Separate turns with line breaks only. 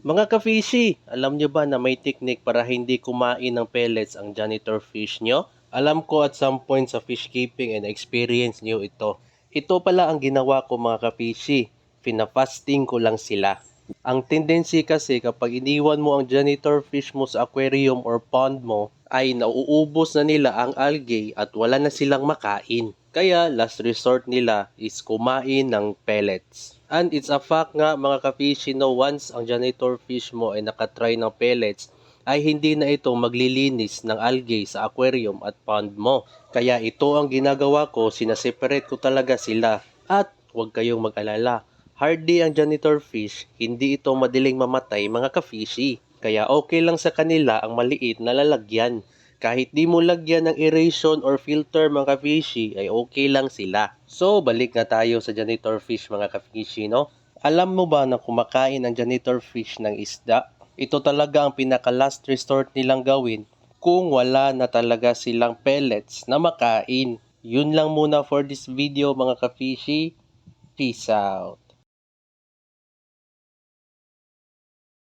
Mga ka-fishy, alam nyo ba na may technique para hindi kumain ng pellets ang janitor fish nyo? Alam ko at some point sa fish keeping and experience nyo ito. Ito pala ang ginawa ko mga ka-fishy. Fina-fasting ko lang sila. Ang tendency kasi kapag iniwan mo ang janitor fish mo sa aquarium or pond mo, ay nauubos na nila ang algae at wala na silang makain. Kaya last resort nila is kumain ng pellets. And it's a fact nga mga ka-fishy, no, once ang janitor fish mo ay nakatry ng pellets, ay hindi na ito maglilinis ng algae sa aquarium at pond mo. Kaya ito ang ginagawa ko, sinaseparate ko talaga sila. At huwag kayong mag-alala, hardy ang janitor fish, hindi ito madaling mamatay mga ka-fishy. Kaya okay lang sa kanila ang maliit na lalagyan. Kahit di mo lagyan ng aeration or filter mga ka-fishy, ay okay lang sila. So, balik na tayo sa janitor fish mga ka-fishy, no? Alam mo ba na kumakain ang janitor fish ng isda? Ito talaga ang pinaka-last resort nilang gawin kung wala na talaga silang pellets na makain. Yun lang muna for this video mga ka-fishy. Peace out.